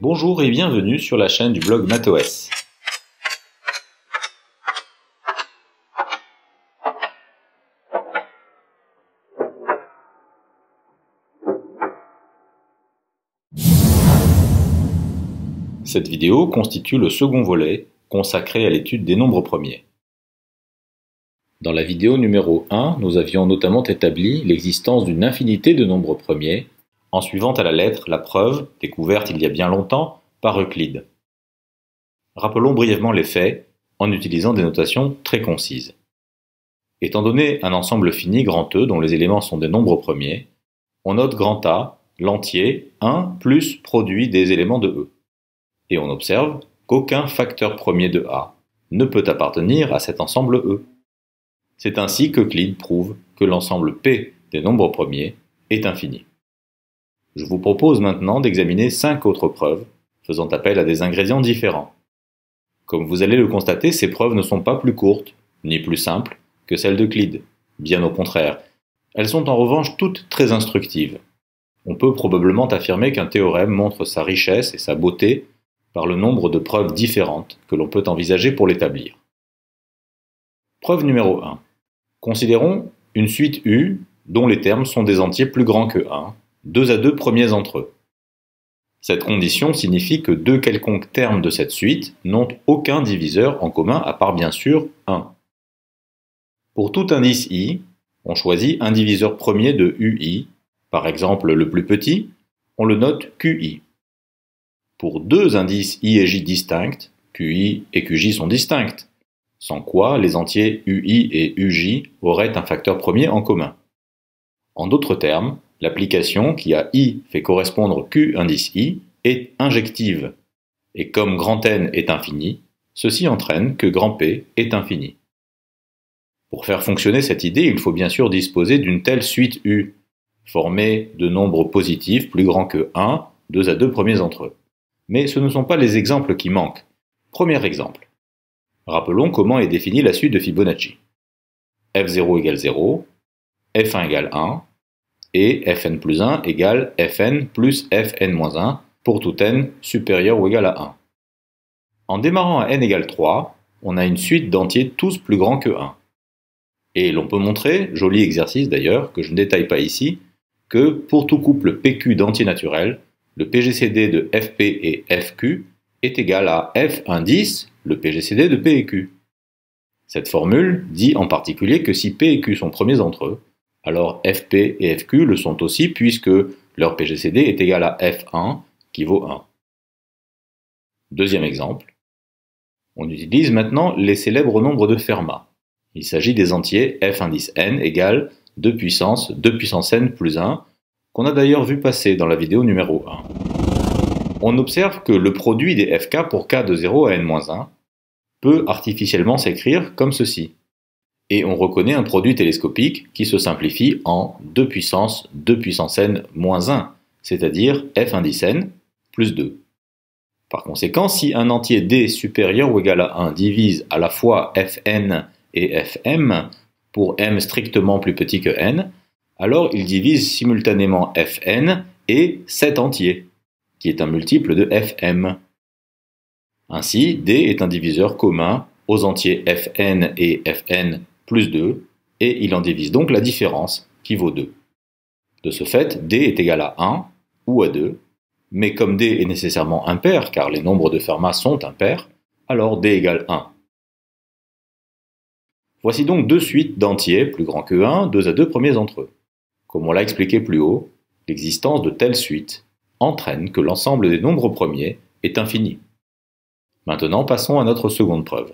Bonjour et bienvenue sur la chaîne du blog MathOS. Cette vidéo constitue le second volet consacré à l'étude des nombres premiers. Dans la vidéo numéro 1, nous avions notamment établi l'existence d'une infinité de nombres premiers en suivant à la lettre la preuve, découverte il y a bien longtemps, par Euclide. Rappelons brièvement les faits en utilisant des notations très concises. Étant donné un ensemble fini grand E dont les éléments sont des nombres premiers, on note grand A, l'entier 1 plus produit des éléments de E. Et on observe qu'aucun facteur premier de A ne peut appartenir à cet ensemble E. C'est ainsi qu'Euclide prouve que l'ensemble P des nombres premiers est infini. Je vous propose maintenant d'examiner 5 autres preuves faisant appel à des ingrédients différents. Comme vous allez le constater, ces preuves ne sont pas plus courtes, ni plus simples, que celles d'Euclide. Bien au contraire, elles sont en revanche toutes très instructives. On peut probablement affirmer qu'un théorème montre sa richesse et sa beauté par le nombre de preuves différentes que l'on peut envisager pour l'établir. Preuve numéro 1. Considérons une suite U dont les termes sont des entiers plus grands que 1, 2 à 2 premiers entre eux. Cette condition signifie que deux quelconques termes de cette suite n'ont aucun diviseur en commun à part bien sûr 1. Pour tout indice I, on choisit un diviseur premier de UI, par exemple le plus petit, on le note QI. Pour deux indices I et J distincts, QI et QJ sont distincts, sans quoi les entiers UI et UJ auraient un facteur premier en commun. En d'autres termes, l'application qui à I fait correspondre Q indice I est injective, et comme grand N est infini, ceci entraîne que grand P est infini. Pour faire fonctionner cette idée, il faut bien sûr disposer d'une telle suite U, formée de nombres positifs plus grands que 1, 2 à 2 premiers entre eux. Mais ce ne sont pas les exemples qui manquent. Premier exemple. Rappelons comment est définie la suite de Fibonacci. F0 égale 0, F1 égale 1, et Fn plus 1 égale Fn plus Fn-1 pour tout n supérieur ou égal à 1. En démarrant à n égale 3, on a une suite d'entiers tous plus grands que 1. Et l'on peut montrer, joli exercice d'ailleurs, que je ne détaille pas ici, que pour tout couple PQ d'entiers naturels, le PGCD de FP et FQ est égal à F indice, le PGCD de P et Q. Cette formule dit en particulier que si P et Q sont premiers entre eux, alors FP et FQ le sont aussi puisque leur PGCD est égal à F1 qui vaut 1. Deuxième exemple. On utilise maintenant les célèbres nombres de Fermat. Il s'agit des entiers F indice n égale 2 puissance n plus 1, qu'on a d'ailleurs vu passer dans la vidéo numéro 1. On observe que le produit des FK pour k de 0 à n-1 peut artificiellement s'écrire comme ceci. Et on reconnaît un produit télescopique qui se simplifie en 2 puissance n-1, c'est-à-dire f indice n plus 2. Par conséquent, si un entier d supérieur ou égal à 1 divise à la fois fn et fm pour m strictement plus petit que n, alors il divise simultanément fn et cet entier, qui est un multiple de fm. Ainsi, d est un diviseur commun aux entiers fn et fn plus 2, et il en divise donc la différence, qui vaut 2. De ce fait, d est égal à 1 ou à 2, mais comme d est nécessairement impair, car les nombres de Fermat sont impairs, alors d égale 1. Voici donc deux suites d'entiers plus grands que 1, 2 à 2 premiers entre eux. Comme on l'a expliqué plus haut, l'existence de telles suites entraîne que l'ensemble des nombres premiers est infini. Maintenant, passons à notre seconde preuve.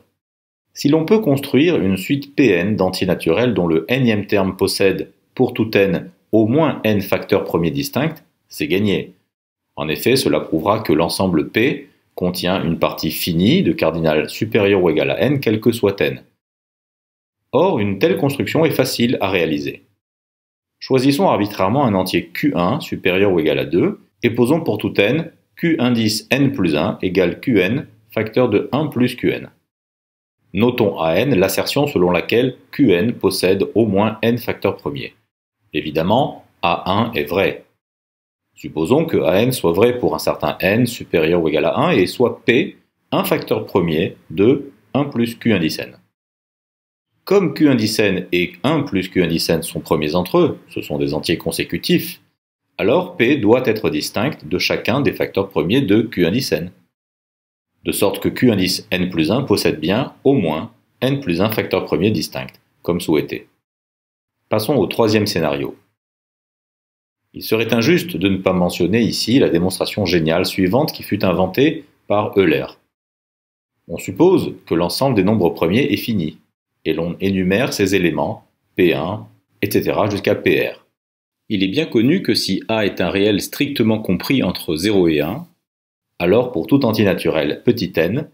Si l'on peut construire une suite Pn d'entiers naturels dont le nème terme possède, pour tout n, au moins n facteurs premiers distincts, c'est gagné. En effet, cela prouvera que l'ensemble P contient une partie finie de cardinal supérieur ou égal à n, quel que soit n. Or, une telle construction est facile à réaliser. Choisissons arbitrairement un entier Q1 supérieur ou égal à 2 et posons pour tout n Q indice n plus 1 égale Qn facteur de 1 plus Qn. Notons à n l'assertion selon laquelle Qn possède au moins n facteurs premiers. Évidemment, A1 est vrai. Supposons que AN soit vrai pour un certain n supérieur ou égal à 1 et soit P un facteur premier de 1 plus Q indice n. Comme Q indice n et 1 plus Q indice n sont premiers entre eux, ce sont des entiers consécutifs, alors P doit être distinct de chacun des facteurs premiers de Q indice n. De sorte que Q indice n plus 1 possède bien au moins n plus 1 facteurs premiers distincts, comme souhaité. Passons au troisième scénario. Il serait injuste de ne pas mentionner ici la démonstration géniale suivante qui fut inventée par Euler. On suppose que l'ensemble des nombres premiers est fini, et l'on énumère ses éléments, P1, etc. jusqu'à PR. Il est bien connu que si A est un réel strictement compris entre 0 et 1, alors pour tout entier naturel petit n,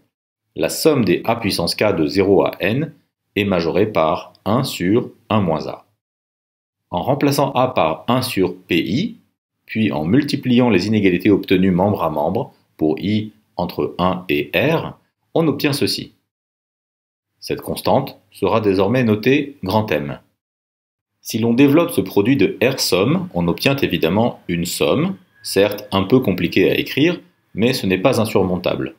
la somme des A puissance k de 0 à n est majorée par 1 sur 1 moins A. En remplaçant A par 1 sur PI, puis en multipliant les inégalités obtenues membre à membre pour I entre 1 et R, on obtient ceci. Cette constante sera désormais notée grand M. Si l'on développe ce produit de R somme, on obtient évidemment une somme, certes un peu compliquée à écrire, mais ce n'est pas insurmontable.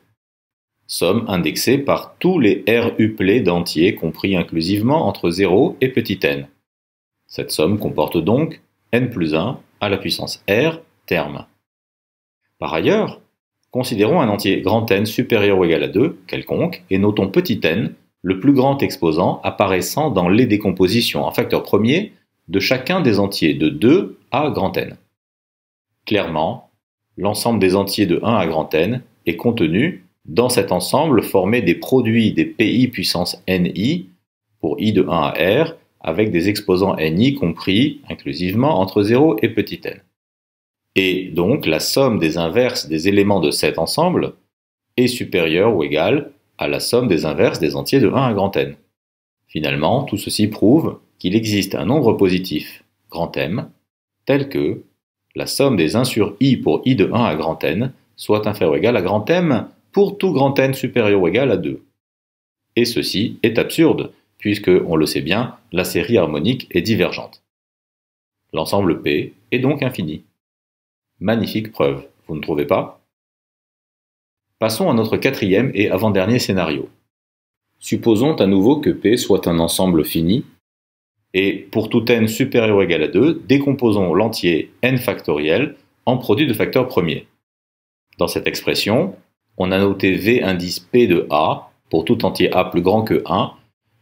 Somme indexée par tous les R uplés d'entiers compris inclusivement entre 0 et petit n. Cette somme comporte donc n plus 1 à la puissance R terme. Par ailleurs, considérons un entier grand N supérieur ou égal à 2, quelconque, et notons petit n, le plus grand exposant apparaissant dans les décompositions en facteurs premiers de chacun des entiers de 2 à grand N. Clairement, l'ensemble des entiers de 1 à grand N est contenu dans cet ensemble formé des produits des PI puissance NI pour I de 1 à R avec des exposants NI compris inclusivement entre 0 et petit n. Et donc la somme des inverses des éléments de cet ensemble est supérieure ou égale à la somme des inverses des entiers de 1 à grand N. Finalement, tout ceci prouve qu'il existe un nombre positif, grand M, tel que la somme des 1 sur I pour I de 1 à grand N soit inférieure ou égale à grand M pour tout grand N supérieur ou égal à 2. Et ceci est absurde, puisque, on le sait bien, la série harmonique est divergente. L'ensemble P est donc infini. Magnifique preuve, vous ne trouvez pas? Passons à notre quatrième et avant-dernier scénario. Supposons à nouveau que P soit un ensemble fini, et pour tout n supérieur ou égal à 2, décomposons l'entier n factoriel en produit de facteurs premiers. Dans cette expression, on a noté V indice P de A, pour tout entier A plus grand que 1,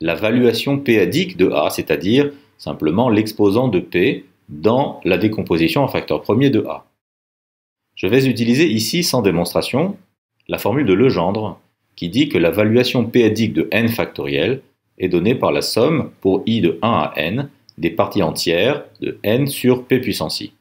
la valuation p-adique de A, c'est-à-dire simplement l'exposant de P dans la décomposition en facteurs premiers de A. Je vais utiliser ici, sans démonstration, la formule de Legendre, qui dit que la valuation p-adique de n factoriel est donnée par la somme pour I de 1 à n des parties entières de n sur p puissance i.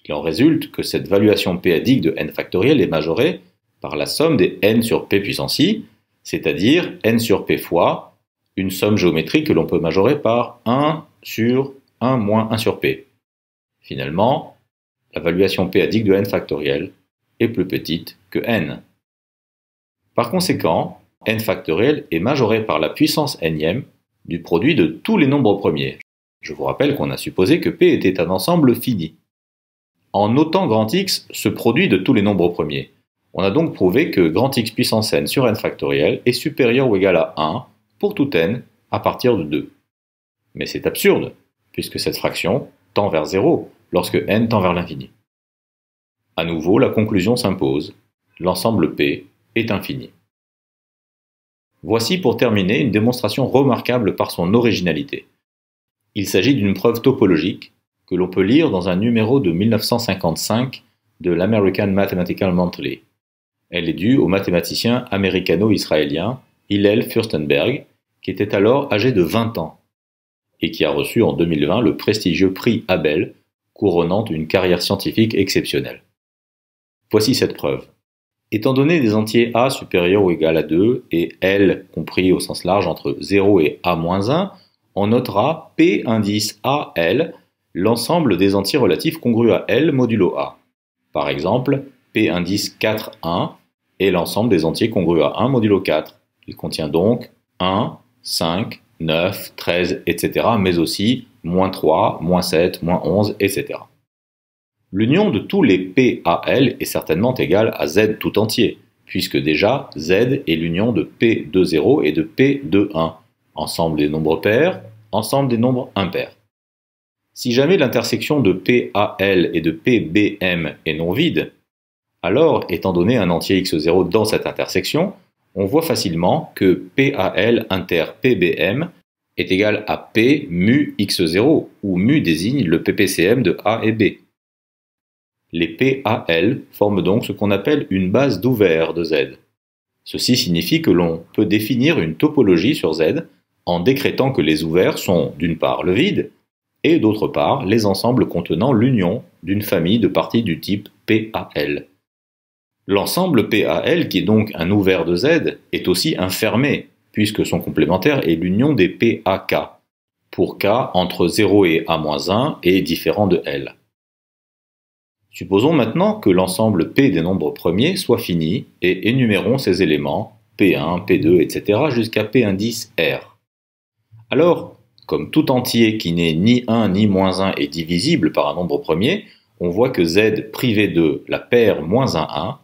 Il en résulte que cette valuation p-adique de n factoriel est majorée par la somme des n sur p puissance i, c'est-à-dire n sur p fois une somme géométrique que l'on peut majorer par 1 sur 1 moins 1 sur p. Finalement, la valuation p-adique de n factoriel est plus petite que n. Par conséquent, n factoriel est majoré par la puissance nème du produit de tous les nombres premiers. Je vous rappelle qu'on a supposé que p était un ensemble fini. En notant grand X ce produit de tous les nombres premiers, on a donc prouvé que grand X puissance n sur n factoriel est supérieur ou égal à 1 pour tout n à partir de 2. Mais c'est absurde, puisque cette fraction tend vers 0 lorsque n tend vers l'infini. À nouveau, la conclusion s'impose. L'ensemble P est infini. Voici pour terminer une démonstration remarquable par son originalité. Il s'agit d'une preuve topologique que l'on peut lire dans un numéro de 1955 de l'American Mathematical Monthly. Elle est due au mathématicien américano-israélien Hillel Furstenberg, qui était alors âgé de 20 ans, et qui a reçu en 2020 le prestigieux prix Abel, couronnant une carrière scientifique exceptionnelle. Voici cette preuve. Étant donné des entiers A supérieurs ou égal à 2 et L compris au sens large entre 0 et A-1, on notera P indice AL, l'ensemble des entiers relatifs congrus à L modulo A. Par exemple, P indice 4, 1 est l'ensemble des entiers congrus à 1 modulo 4. Il contient donc 1, 5, 9, 13, etc., mais aussi moins 3, moins 7, moins 11, etc. L'union de tous les PAL est certainement égale à Z tout entier, puisque déjà Z est l'union de P de 0 et de P de 1, ensemble des nombres pairs, ensemble des nombres impairs. Si jamais l'intersection de PAL et de PBM est non vide, alors, étant donné un entier x0 dans cette intersection, on voit facilement que PAL inter PBM est égal à P mu x0, où mu désigne le PPCM de A et B. Les PAL forment donc ce qu'on appelle une base d'ouvert de Z. Ceci signifie que l'on peut définir une topologie sur Z en décrétant que les ouverts sont d'une part le vide et d'autre part les ensembles contenant l'union d'une famille de parties du type PAL. L'ensemble PAL, qui est donc un ouvert de Z, est aussi un fermé, puisque son complémentaire est l'union des PAK, pour K entre 0 et A-1 est différent de L. Supposons maintenant que l'ensemble P des nombres premiers soit fini et énumérons ses éléments P1, P2, etc. jusqu'à P indice R. Alors, comme tout entier qui n'est ni 1 ni -1 est divisible par un nombre premier, on voit que Z privé de la paire -1,1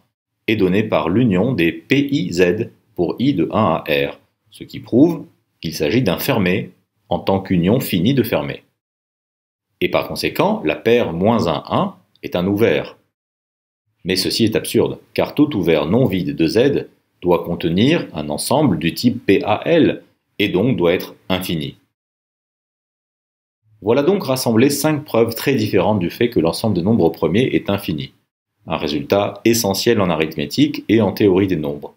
est donné par l'union des PIZ pour I de 1 à R, ce qui prouve qu'il s'agit d'un fermé en tant qu'union finie de fermés. Et par conséquent, la paire -1,1 est un ouvert. Mais ceci est absurde, car tout ouvert non vide de Z doit contenir un ensemble du type PAL, et donc doit être infini. Voilà donc rassemblé 5 preuves très différentes du fait que l'ensemble des nombres premiers est infini, un résultat essentiel en arithmétique et en théorie des nombres.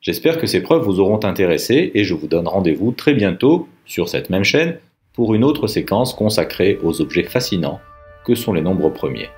J'espère que ces preuves vous auront intéressé et je vous donne rendez-vous très bientôt sur cette même chaîne pour une autre séquence consacrée aux objets fascinants que sont les nombres premiers.